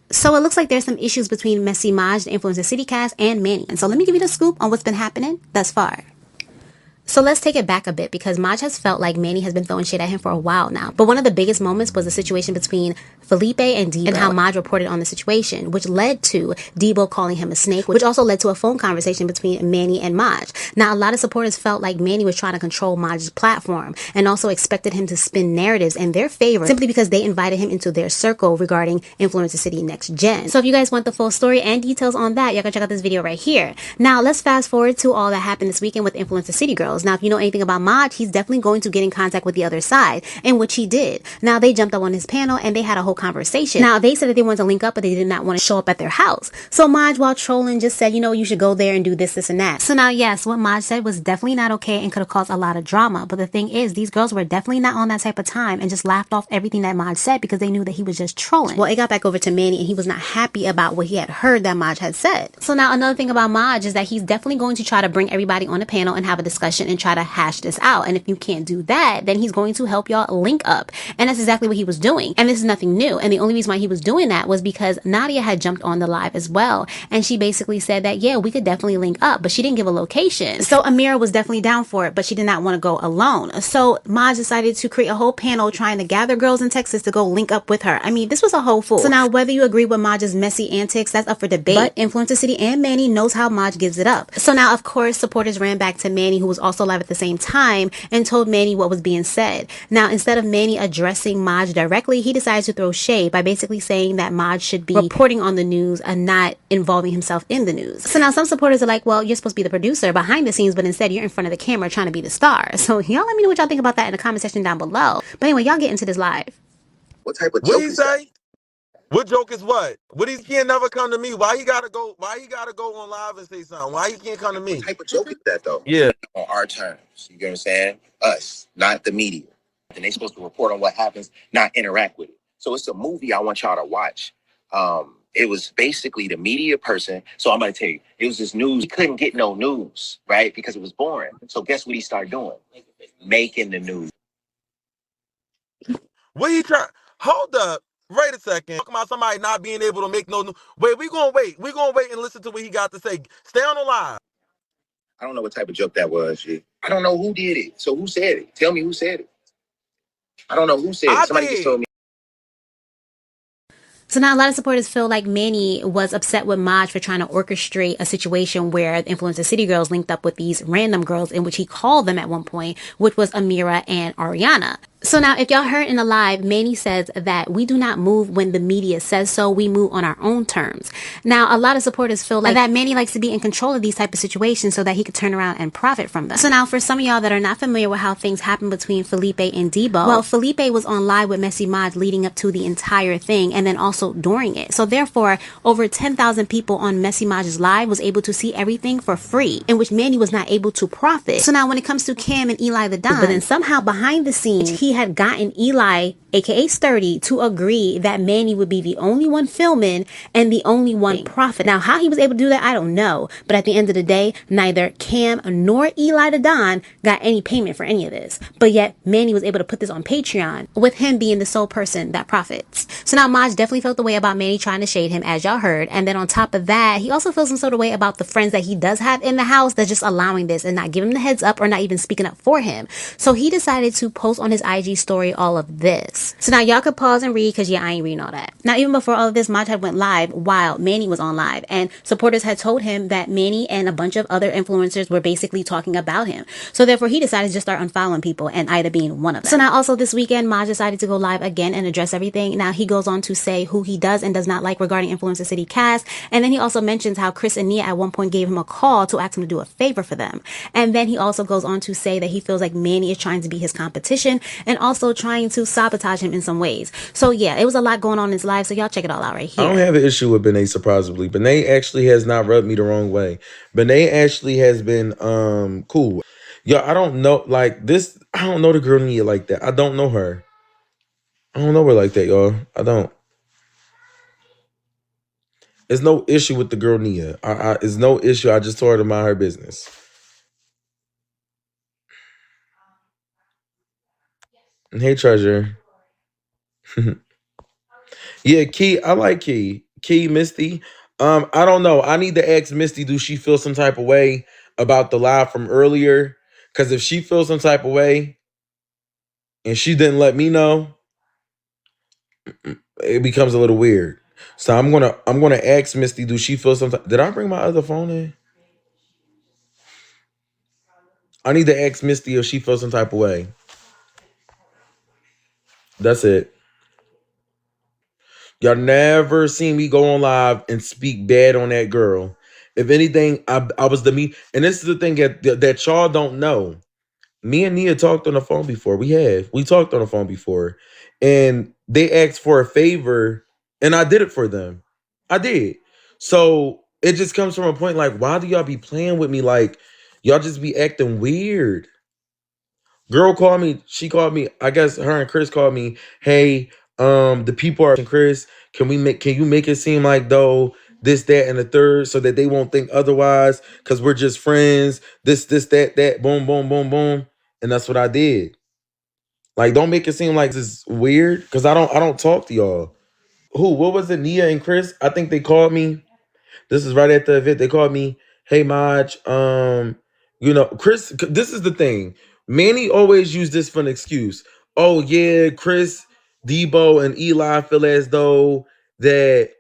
So it looks like there's some issues between Messy Maj, the Influencer City cast, and Manny. And so let me give you the scoop on what's been happening thus far. So let's take it back a bit because Maj has felt like Manny has been throwing shit at him for a while now. But one of the biggest moments was the situation between Felipe and Debo and how Maj reported on the situation, which led to Debo calling him a snake, which also led to a phone conversation between Manny and Maj. Now, a lot of supporters felt like Manny was trying to control Maj's platform and also expected him to spin narratives in their favor simply because they invited him into their circle regarding Influencer City Next Gen. So if you guys want the full story and details on that, y'all can check out this video right here. Now, let's fast forward to all that happened this weekend with Influencer City girls. Now, if you know anything about Maj, he's definitely going to get in contact with the other side, and which he did. Now, they jumped up on his panel and they had a whole conversation. Now, they said that they wanted to link up, but they did not want to show up at their house. So Maj, while trolling, just said, you know, you should go there and do this, this, and that. So now, yes, what Maj said was definitely not okay and could have caused a lot of drama. But the thing is, these girls were definitely not on that type of time and just laughed off everything that Maj said because they knew that he was just trolling. Well, it got back over to Manny and he was not happy about what he had heard that Maj had said. So now another thing about Maj is that he's definitely going to try to bring everybody on a panel and have a discussion and try to hash this out. And if you can't do that, then he's going to help y'all link up. And that's exactly what he was doing. And this is nothing new. And the only reason why he was doing that was because Nadia had jumped on the live as well. And she basically said that, yeah, we could definitely link up, but she didn't give a location. So Amira was definitely down for it, but she did not want to go alone. So Maj decided to create a whole panel trying to gather girls in Texas to go link up with her. I mean, this was a whole fool. So now whether you agree with Maj's messy antics, that's up for debate. But Influencer City and Manny knows how Maj gives it up. So now, of course, supporters ran back to Manny, who was also live at the same time, and told Manny what was being said. Now, instead of Manny addressing Maj directly, he decided to throw shade by basically saying that Maj should be reporting on the news and not involving himself in the news. So now some supporters are like, well, you're supposed to be the producer behind the scenes, but instead you're in front of the camera trying to be the star. So y'all let me know what y'all think about that in the comment section down below. But anyway, y'all get into this live. What type of joke is that? What joke is what? What he can't never come to me? Why he gotta go? Why he gotta go on live and say something? Why he can't come to me? What type of joke is that though? Yeah, on our terms. You get what I'm saying? Us, not the media. And they supposed to report on what happens, not interact with it. So it's a movie I want y'all to watch. It was basically the media person. So I'm gonna tell you, it was this news. He couldn't get no news, right? Because it was boring. So guess what he started doing? Making the news. What he trying? Hold up. Wait a second. Talking about somebody not being able to make no news. Wait, we gonna wait. We gonna wait and listen to what he got to say. Stay on the line. I don't know what type of joke that was, G. I don't know who did it. So who said it? Tell me who said it. I don't know who said it. Somebody just told me. So now a lot of supporters feel like Manny was upset with Maj for trying to orchestrate a situation where the Influencer City girls linked up with these random girls, in which he called them at one point, which was Amira and Ariana. So now, if y'all heard in the live, Manny says that we do not move when the media says so. We move on our own terms. Now, a lot of supporters feel like that Manny likes to be in control of these type of situations so that he could turn around and profit from them. So now, for some of y'all that are not familiar with how things happen between Felipe and Debo, well, Felipe was on live with Messy Maj leading up to the entire thing and then also during it. So therefore, over 10,000 people on Messy Maj's live was able to see everything for free, in which Manny was not able to profit. So now, when it comes to Cam and Eli the Don, but then somehow behind the scenes, he had gotten Eli, aka Sturdy, to agree that Manny would be the only one filming and the only one profit. Now, how he was able to do that, I don't know. But at the end of the day, neither Cam nor Eli the Don got any payment for any of this. But yet, Manny was able to put this on Patreon, with him being the sole person that profits. So now Maj definitely felt the way about Manny trying to shade him, as y'all heard. And then on top of that, he also feels some sort of way about the friends that he does have in the house that's just allowing this and not giving him the heads up or not even speaking up for him. So he decided to post on his IG story all of this. So now y'all could pause and read, because yeah, I ain't reading all that. Now, even before all of this, Maj had went live while Manny was on live, and supporters had told him that Manny and a bunch of other influencers were basically talking about him. So therefore, he decided to just start unfollowing people, and Ida being one of them. So now also this weekend, Maj decided to go live again and address everything. Now he goes on to say who he does and does not like regarding Influencer City cast, and then he also mentions how Chris and Nia at one point gave him a call to ask him to do a favor for them. And then he also goes on to say that he feels like Manny is trying to be his competition and also trying to sabotage him in some ways. So yeah, it was a lot going on in his life, so y'all check it all out right here. I don't have an issue with Benet, surprisingly. Benet actually has not rubbed me the wrong way. Benet actually has been cool. Yo, I don't know, like this, I don't know the girl Nia like that. I don't know her. I don't know her like that, y'all. I don't. There's no issue with the girl Nia. There's no issue. I just told her to mind her business. Hey, Treasure. Yeah, Key. I like Key. Key Misty. I don't know. I need to ask Misty, do she feel some type of way about the live from earlier? Because if she feels some type of way and she didn't let me know, it becomes a little weird. So I'm gonna ask Misty, do she feel some did I bring my other phone in? I need to ask Misty if she feels some type of way. That's it. Y'all never seen me go on live and speak bad on that girl. If anything, I was the me. And this is the thing that y'all don't know. Me and Nia talked on the phone before. We talked on the phone before. And they asked for a favor and I did it for them. I did. So it just comes from a point like, why do y'all be playing with me? Like, y'all just be acting weird. Girl called me. She called me. I guess her and Chris called me. Hey, the people are Chris. Can you make it seem like though this, that, and the third, so that they won't think otherwise? Because we're just friends. This, that. Boom, boom, boom, boom. And that's what I did. Like, don't make it seem like this is weird. Because I don't talk to y'all. Who? What was it? Nia and Chris? I think they called me. This is right at the event. They called me, hey Maj, Chris, this is the thing. Manny always used this for an excuse. Oh yeah, Chris, Debo, and Eli feel as though that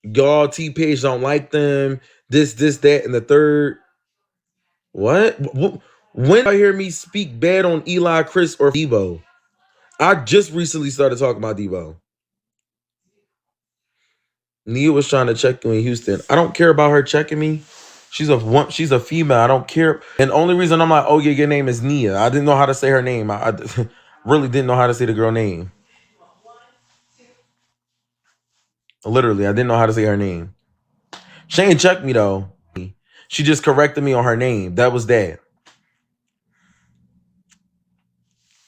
y'all T-Page don't like them. This, that, and the third. What? When I hear me speak bad on Eli, Chris, or Debo? I just recently started talking about Debo. Nia was trying to check you in Houston. I don't care about her checking me. She's a female. I don't care. And the only reason I'm like, oh yeah, your name is Nia. I didn't know how to say her name. I really didn't know how to say the girl name. Literally, I didn't know how to say her name. She ain't checked me though. She just corrected me on her name. That was that.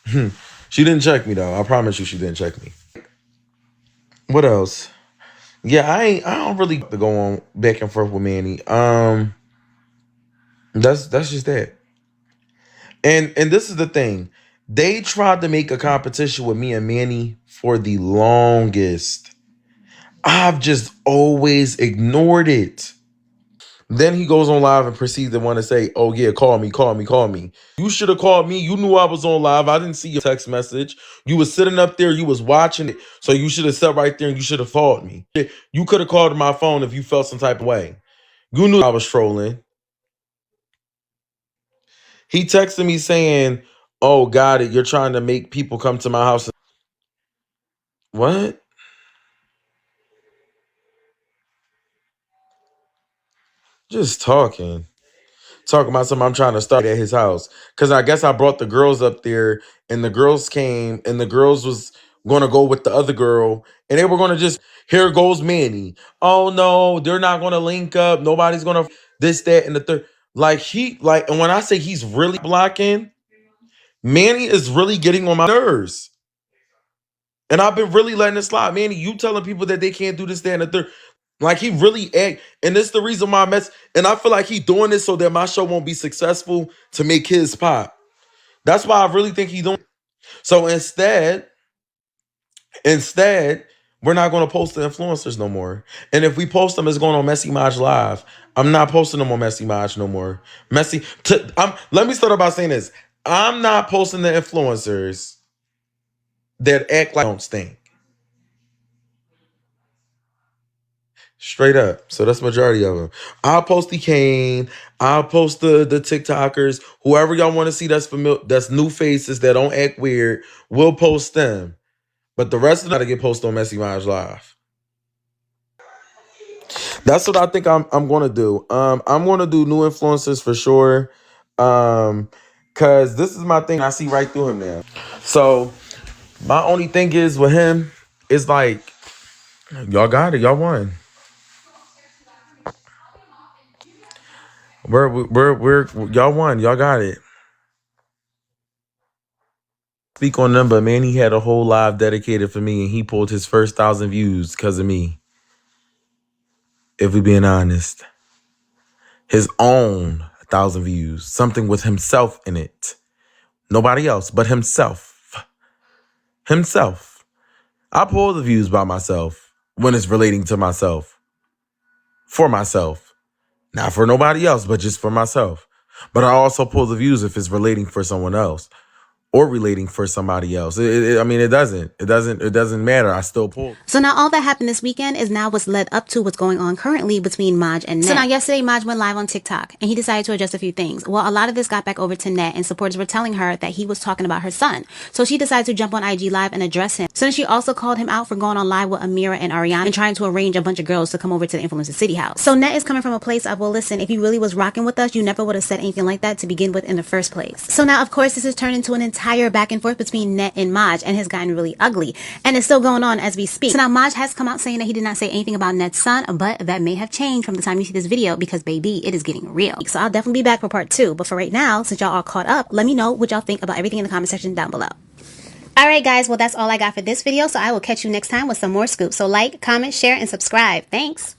She didn't check me though. I promise you, she didn't check me. What else? Yeah, I don't really go on back and forth with Manny. That's just that. And this is the thing. They tried to make a competition with me and Manny for the longest. I've just always ignored it. Then he goes on live and proceeds to want to say, oh yeah, call me, call me, call me. You should have called me. You knew I was on live. I didn't see your text message. You was sitting up there. You was watching it. So you should have sat right there and you should have called me. You could have called my phone if you felt some type of way. You knew I was trolling. He texted me saying, oh, got it. You're trying to make people come to my house. What? Just talking. Talking about something I'm trying to start at his house. Because I guess I brought the girls up there and the girls came and the girls was going to go with the other girl. And they were going to just, here goes Manny. Oh, no, they're not going to link up. Nobody's going to this, that, and the third. And when I say he's really blocking, Manny is really getting on my nerves. And I've been really letting it slide. Manny, you telling people that they can't do this, that, and the third. Like he really act, and this the reason why and I feel like he doing this so that my show won't be successful to make his pop. That's why I really think he doing. So instead, we're not going to post the influencers no more. And if we post them, it's going on Messy Maj Live. I'm not posting them on Messy Maj no more. Let me start by saying this. I'm not posting the influencers that act like I don't stink. Straight up. So that's majority of them. I'll post the Kane. I'll post the TikTokers. Whoever y'all want to see that's familiar, that's new faces that don't act weird, we'll post them. But the rest of them gotta get posted on Messy Minds Live. That's what I think I'm gonna do. I'm gonna do new influencers for sure. Cause this is my thing. I see right through him now. So my only thing is with him is like, y'all got it, y'all won. We're y'all won. Y'all got it. Speak on them, but man, he had a whole live dedicated for me, and he pulled his first 1,000 views because of me. If we being honest, his own 1,000 views, something with himself in it, nobody else but himself. Himself. I pull the views by myself. when it's relating to myself. For myself. Not for nobody else, but just for myself. But I also pull the views if it's relating for someone else. Or relating for somebody else. I mean, it doesn't matter. I still pull. So now all that happened this weekend is now what's led up to what's going on currently between Maj and Nette. So now yesterday, Maj went live on TikTok and he decided to adjust a few things. Well, a lot of this got back over to Nette and supporters were telling her that he was talking about her son. So she decided to jump on IG Live and address him. So then she also called him out for going on live with Amira and Ariana and trying to arrange a bunch of girls to come over to the Influencer City house. So Nette is coming from a place of, well, listen, if you really was rocking with us, you never would have said anything like that to begin with in the first place. So now, of course, this has turned into an entire back and forth between Nette and Maj and has gotten really ugly. And it's still going on as we speak. So now Maj has come out saying that he did not say anything about Nette's son, but that may have changed from the time you see this video because, baby, it is getting real. So I'll definitely be back for part 2. But for right now, since y'all are caught up, let me know what y'all think about everything in the comment section down below. Alright guys, well that's all I got for this video. So I will catch you next time with some more scoops. So like, comment, share, and subscribe. Thanks!